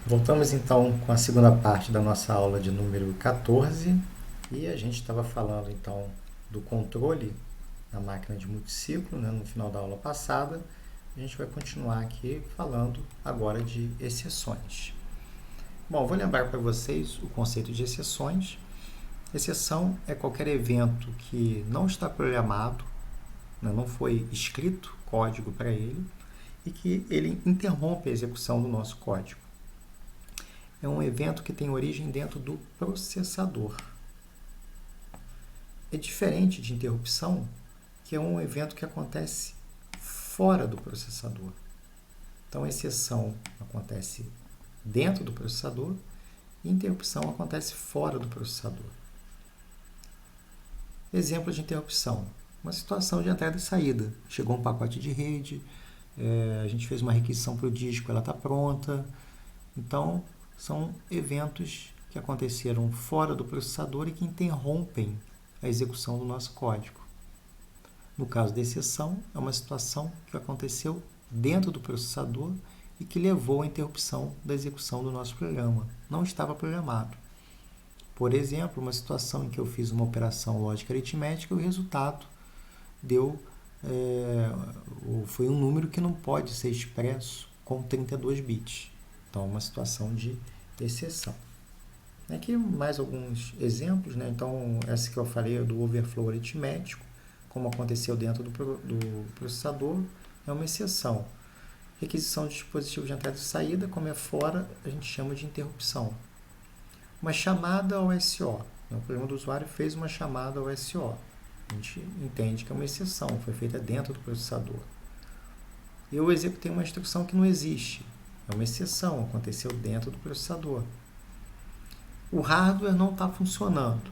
Voltamos então com a segunda parte da nossa aula de número 14 e a gente estava falando então do controle na máquina de multiciclo, né, no final da aula passada. A gente vai continuar aqui falando agora de exceções. Bom, vou lembrar para vocês o conceito de exceções. Exceção é qualquer evento que não está programado, né, não foi escrito código para ele e que ele interrompe a execução do nosso código. É um evento que tem origem dentro do processador. É diferente de interrupção, que é um evento que acontece fora do processador. Então, a exceção acontece dentro do processador e a interrupção acontece fora do processador. Exemplo de interrupção. Uma situação de entrada e saída. Chegou um pacote de rede, a gente fez uma requisição para o disco, ela está pronta. Então, são eventos que aconteceram fora do processador e que interrompem a execução do nosso código. No caso da exceção, é uma situação que aconteceu dentro do processador e que levou à interrupção da execução do nosso programa. Não estava programado. Por exemplo, uma situação em que eu fiz uma operação lógica aritmética e o resultado foi um número que não pode ser expresso com 32 bits. Então, é uma situação de exceção. Aqui mais alguns exemplos, né? Então, essa que eu falei do overflow aritmético, como aconteceu dentro do processador, é uma exceção. Requisição de dispositivo de entrada e saída, como é fora, a gente chama de interrupção. Uma chamada ao SO. O programa do usuário fez uma chamada ao SO. A gente entende que é uma exceção, foi feita dentro do processador. Eu executei uma instrução que não existe. É uma exceção, aconteceu dentro do processador. O hardware não está funcionando.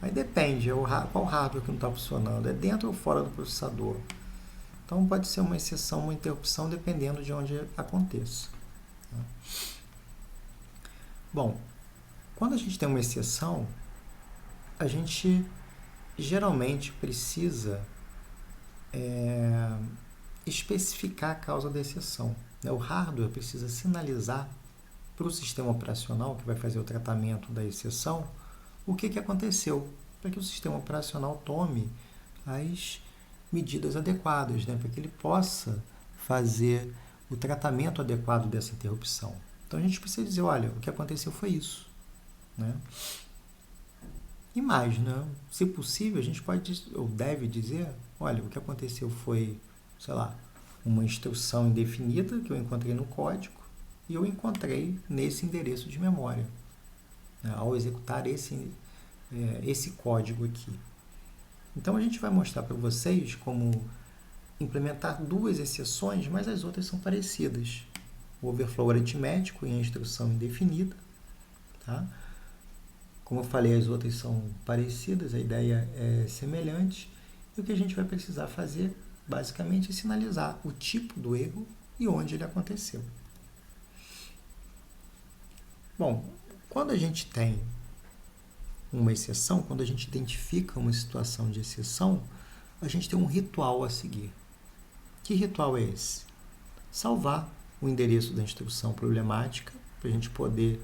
Aí depende, qual hardware que não está funcionando? É dentro ou fora do processador? Então pode ser uma exceção, uma interrupção, dependendo de onde aconteça. Bom, quando a gente tem uma exceção, a gente geralmente precisa especificar a causa da exceção. O hardware precisa sinalizar para o sistema operacional, que vai fazer o tratamento da exceção, o que aconteceu, para que o sistema operacional tome as medidas adequadas, né, para que ele possa fazer o tratamento adequado dessa interrupção. Então a gente precisa dizer, olha, o que aconteceu foi isso. Né? E mais, né? Se possível, a gente pode ou deve dizer, olha, o que aconteceu foi, sei lá, uma instrução indefinida que eu encontrei no código e eu encontrei nesse endereço de memória, né, ao executar esse código aqui. Então a gente vai mostrar para vocês como implementar duas exceções, mas as outras são parecidas. O overflow aritmético e a instrução indefinida. Tá? Como eu falei, as outras são parecidas, a ideia é semelhante. E o que a gente vai precisar fazer, basicamente, é sinalizar o tipo do erro e onde ele aconteceu. Bom, quando a gente tem uma exceção, quando a gente identifica uma situação de exceção, a gente tem um ritual a seguir. Que ritual é esse? Salvar o endereço da instrução problemática, para a gente poder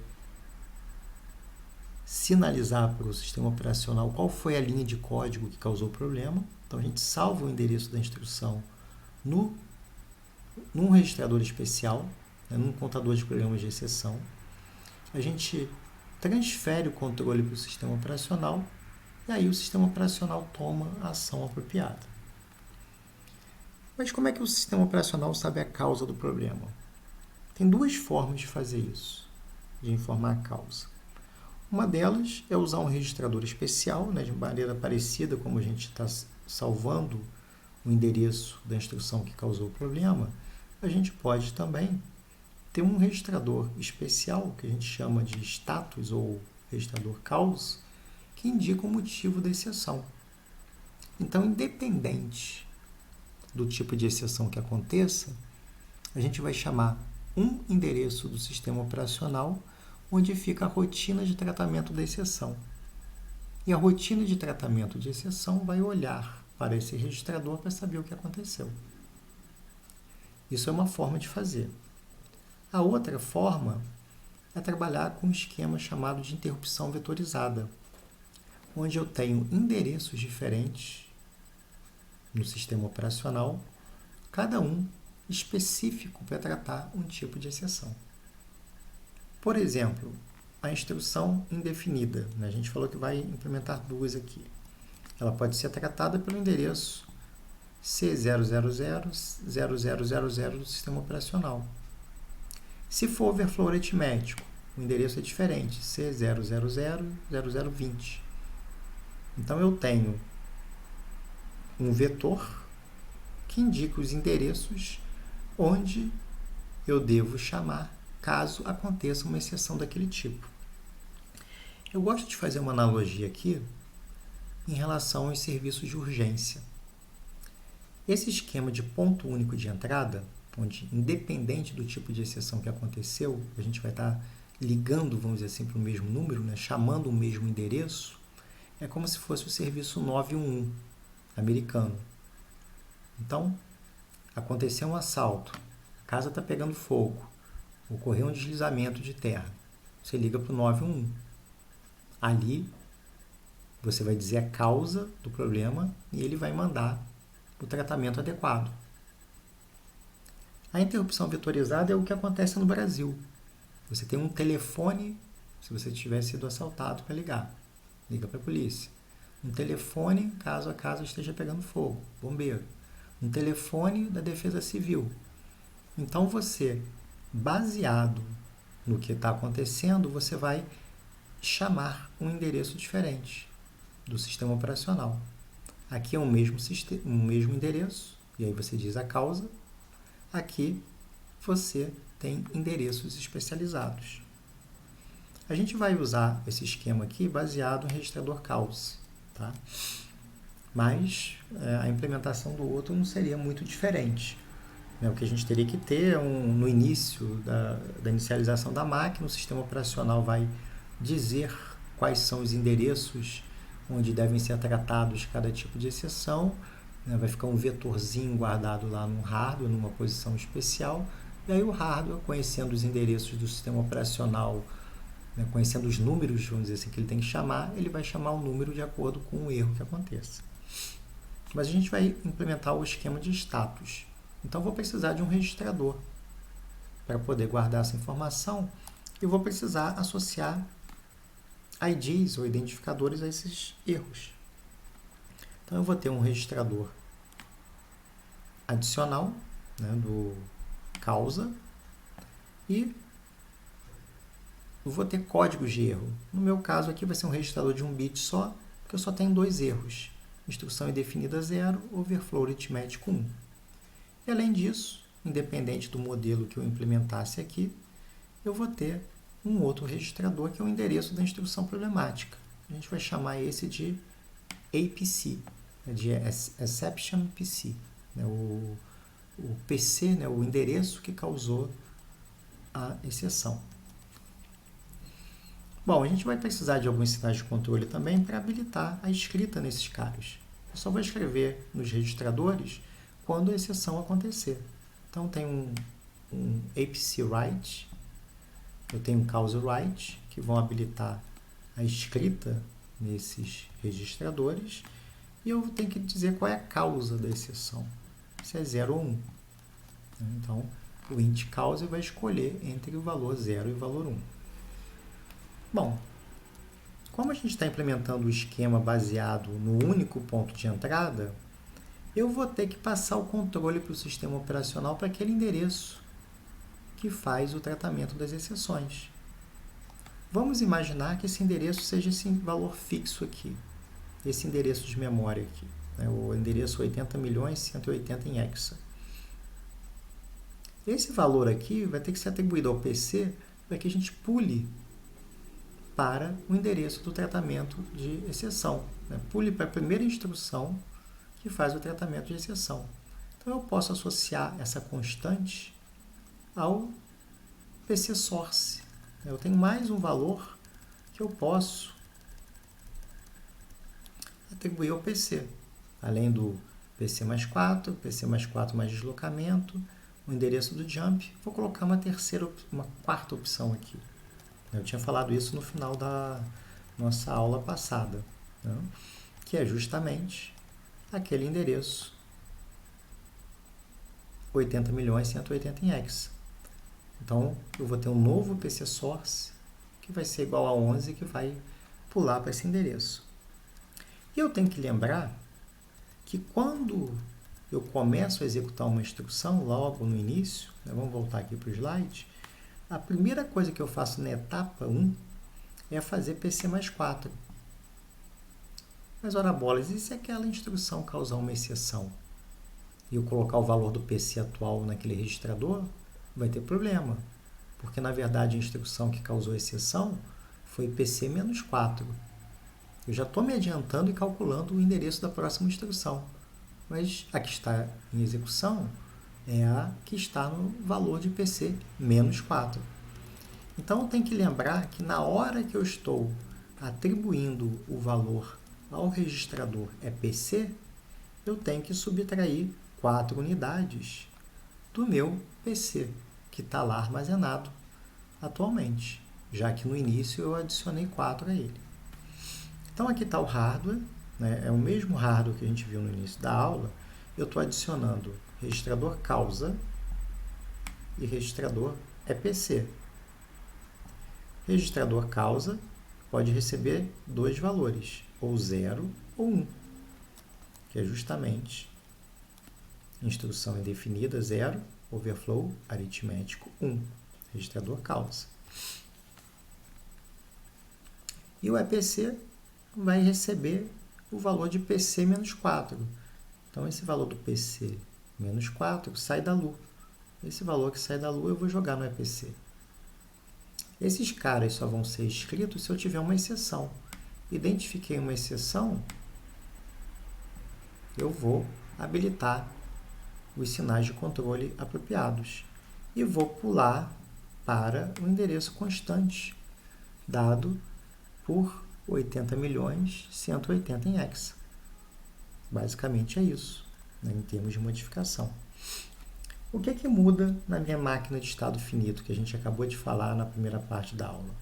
sinalizar para o sistema operacional qual foi a linha de código que causou o problema. Então, a gente salva o endereço da instrução num registrador especial, né, num contador de problemas de exceção. A gente transfere o controle para o sistema operacional e aí o sistema operacional toma a ação apropriada. Mas como é que o sistema operacional sabe a causa do problema? Tem duas formas de fazer isso, de informar a causa. Uma delas é usar um registrador especial, né, de maneira parecida como a gente está salvando o endereço da instrução que causou o problema. A gente pode também ter um registrador especial, que a gente chama de status ou registrador cause, que indica o motivo da exceção. Então, independente do tipo de exceção que aconteça, a gente vai chamar um endereço do sistema operacional onde fica a rotina de tratamento da exceção. E a rotina de tratamento de exceção vai olhar para esse registrador para saber o que aconteceu. Isso é uma forma de fazer. A outra forma é trabalhar com um esquema chamado de interrupção vetorizada, onde eu tenho endereços diferentes no sistema operacional, cada um específico para tratar um tipo de exceção. Por exemplo, a instrução indefinida, né? A gente falou que vai implementar duas aqui. Ela pode ser tratada pelo endereço C0000000 do sistema operacional. Se for overflow aritmético, o endereço é diferente, C0000020. Então, eu tenho um vetor que indica os endereços onde eu devo chamar caso aconteça uma exceção daquele tipo. Eu gosto de fazer uma analogia aqui em relação aos serviços de urgência. Esse esquema de ponto único de entrada, onde, independente do tipo de exceção que aconteceu, a gente vai estar ligando, vamos dizer assim, para o mesmo número, né, chamando o mesmo endereço, é como se fosse o serviço 911 americano. Então, aconteceu um assalto, a casa está pegando fogo, ocorreu um deslizamento de terra, você liga para o 911. Ali, você vai dizer a causa do problema e ele vai mandar o tratamento adequado. A interrupção vetorizada é o que acontece no Brasil. Você tem um telefone, se você tiver sido assaltado, para ligar. Liga para a polícia. Um telefone, caso a casa esteja pegando fogo, bombeiro. Um telefone da Defesa Civil. Então, você, baseado no que está acontecendo, você vai chamar um endereço diferente do sistema operacional. Aqui é o mesmo endereço, e aí você diz a causa. Aqui você tem endereços especializados. A gente vai usar esse esquema aqui baseado em registrador cause, tá? Mas a implementação do outro não seria muito diferente. O que a gente teria que ter no início da inicialização da máquina, o sistema operacional vai dizer quais são os endereços onde devem ser tratados cada tipo de exceção, né? Vai ficar um vetorzinho guardado lá no hardware, numa posição especial, e aí o hardware, conhecendo os endereços do sistema operacional, né, conhecendo os números, vamos dizer assim, que ele tem que chamar, ele vai chamar o número de acordo com o erro que aconteça. Mas a gente vai implementar o esquema de status. Então, vou precisar de um registrador para poder guardar essa informação e vou precisar associar IDs ou identificadores a esses erros. Então, eu vou ter um registrador adicional, né, do causa, e eu vou ter códigos de erro. No meu caso aqui vai ser um registrador de 1 bit só, porque eu só tenho 2 erros. Instrução indefinida 0, overflow aritmético 1. E além disso, independente do modelo que eu implementasse aqui, eu vou ter um outro registrador que é o endereço da instrução problemática. A gente vai chamar esse de APC, de Exception PC, né? O PC, né? O endereço que causou a exceção. Bom, a gente vai precisar de alguns sinais de controle também para habilitar a escrita nesses caras. Eu só vou escrever nos registradores quando a exceção acontecer. Então, tem um APC write, eu tenho um cause write, que vão habilitar a escrita nesses registradores, e eu tenho que dizer qual é a causa da exceção, se é 0 ou 1. Então, o int cause vai escolher entre o valor 0 e o valor 1. Bom, como a gente está implementando o esquema baseado no único ponto de entrada, eu vou ter que passar o controle para o sistema operacional para aquele endereço que faz o tratamento das exceções. Vamos imaginar que esse endereço seja esse valor fixo aqui, esse endereço de memória aqui, né, o endereço 80.180 em hexa. Esse valor aqui vai ter que ser atribuído ao PC para que a gente pule para o endereço do tratamento de exceção, né? Pule para a primeira instrução que faz o tratamento de exceção. Então, eu posso associar essa constante ao PC source. Eu tenho mais um valor que eu posso atribuir ao PC, além do PC mais 4, PC mais 4 mais deslocamento, o endereço do jump. Vou colocar uma quarta opção aqui, Eu tinha falado isso no final da nossa aula passada, né? Que é justamente aquele endereço 80.180 em hex. Então, eu vou ter um novo PC source que vai ser igual a 11, que vai pular para esse endereço. E eu tenho que lembrar que quando eu começo a executar uma instrução, logo no início, né, vamos voltar aqui para o slide, a primeira coisa que eu faço na etapa 1 é fazer PC mais 4. Mas, ora bolas, e se aquela instrução causar uma exceção? E eu colocar o valor do PC atual naquele registrador, vai ter problema. Porque, na verdade, a instrução que causou exceção foi PC menos 4. Eu já estou me adiantando e calculando o endereço da próxima instrução. Mas a que está em execução é a que está no valor de PC menos 4. Então, eu tenho que lembrar que na hora que eu estou atribuindo o valor ao registrador EPC, eu tenho que subtrair 4 unidades do meu PC, que está lá armazenado atualmente, já que no início eu adicionei 4 a ele. Então, aqui está o hardware, né? É o mesmo hardware que a gente viu no início da aula. Eu estou adicionando registrador causa e registrador EPC. Registrador causa pode receber dois valores, ou 0 ou 1, que é justamente instrução indefinida 0, overflow aritmético 1, registrador causa. E o EPC vai receber o valor de PC menos 4. Então, esse valor do PC menos 4 sai da LU. Esse valor que sai da LU eu vou jogar no EPC. Esses caras só vão ser escritos se eu tiver uma exceção. Identifiquei uma exceção, eu vou habilitar os sinais de controle apropriados e vou pular para o endereço constante dado por 80.180 em hex. Basicamente é isso, né, em termos de modificação. O que é que muda na minha máquina de estado finito, que a gente acabou de falar na primeira parte da aula?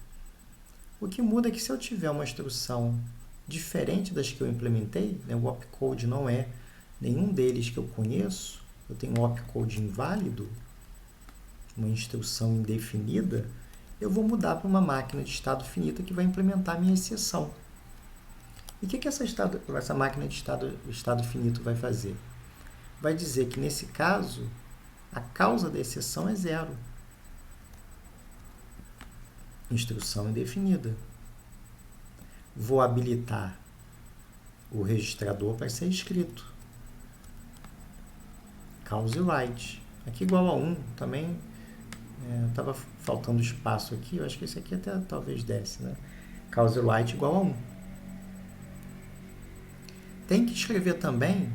O que muda é que se eu tiver uma instrução diferente das que eu implementei, né, o opcode não é nenhum deles que eu conheço, eu tenho um opcode inválido, uma instrução indefinida, eu vou mudar para uma máquina de estado finito que vai implementar a minha exceção. E o que essa máquina de estado finito vai fazer? Vai dizer que, nesse caso, a causa da exceção é 0. Instrução indefinida. Vou habilitar o registrador para ser escrito. Cause write. Aqui igual a 1, também estava faltando espaço aqui, eu acho que esse aqui até talvez desse, né? Cause write igual a 1. Tem que escrever também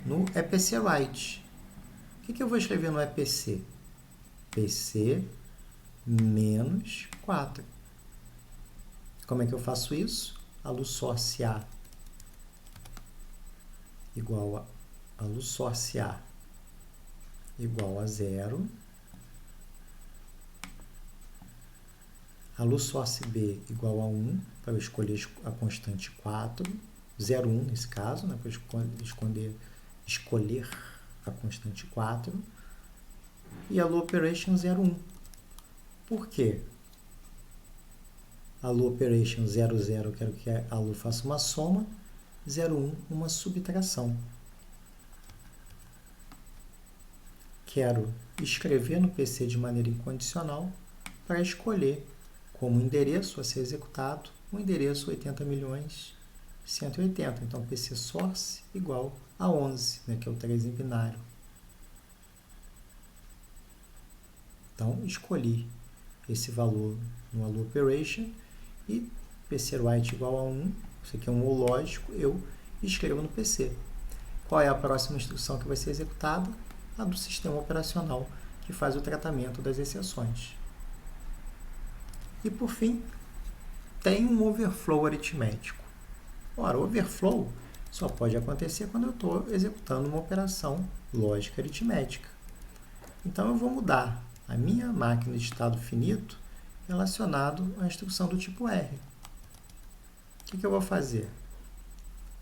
no EPC write. O que eu vou escrever no EPC? PC menos 4. Como é que eu faço isso? ALU source A igual a ALU source A igual a 0. ALU source B igual a 1, para eu escolher a constante 4. 0, 1 nesse caso, né, para eu escolher a constante 4. E ALU operation 0, 1. Por quê? ALU operation 0, 0, eu quero que a ALU faça uma soma, 0, 1, uma subtração. Quero escrever no PC de maneira incondicional para escolher como endereço a ser executado o endereço 80.180. Então, PC source igual a 11, né, que é o 3 em binário. Então, escolhi esse valor no ALU operation e PC write igual a 1, isso aqui é um ou lógico, eu escrevo no PC. Qual é a próxima instrução que vai ser executada? A do sistema operacional, que faz o tratamento das exceções. E, por fim, tem um overflow aritmético. Ora, o overflow só pode acontecer quando eu estou executando uma operação lógica aritmética. Então, eu vou mudar a minha máquina de estado finito, relacionado à instrução do tipo R. O que eu vou fazer?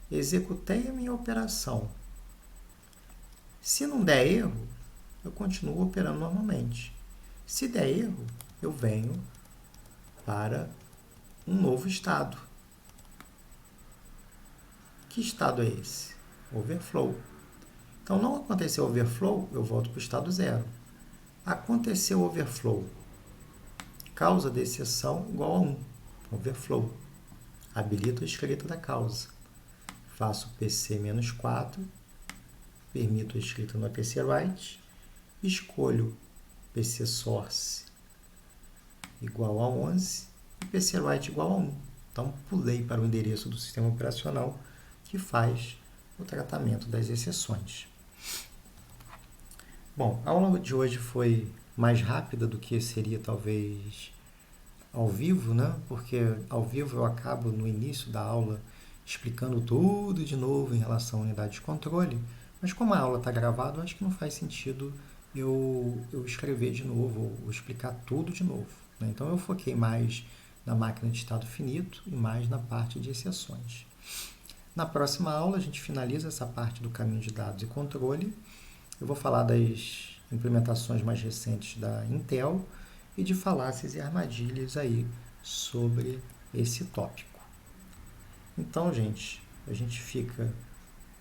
Executei a minha operação. Se não der erro, eu continuo operando normalmente. Se der erro, eu venho para um novo estado. Que estado é esse? Overflow. Então, não aconteceu overflow, eu volto para o estado 0. Aconteceu overflow. Causa de exceção igual a 1. Overflow. Habilito a escrita da causa. Faço PC-4, permito a escrita no PC Write, escolho PC Source igual a 11 e PC Write igual a 1. Então, pulei para o endereço do sistema operacional que faz o tratamento das exceções. Bom, a aula de hoje foi mais rápida do que seria talvez ao vivo, né? Porque ao vivo eu acabo no início da aula explicando tudo de novo em relação à unidade de controle, mas como a aula está gravada, eu acho que não faz sentido eu escrever de novo ou explicar tudo de novo, né? Então eu foquei mais na máquina de estado finito e mais na parte de exceções. Na próxima aula a gente finaliza essa parte do caminho de dados e controle. Eu vou falar das implementações mais recentes da Intel e de falácias e armadilhas aí sobre esse tópico. Então, gente, a gente fica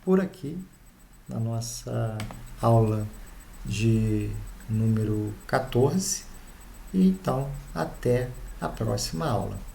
por aqui na nossa aula de número 14 e então até a próxima aula.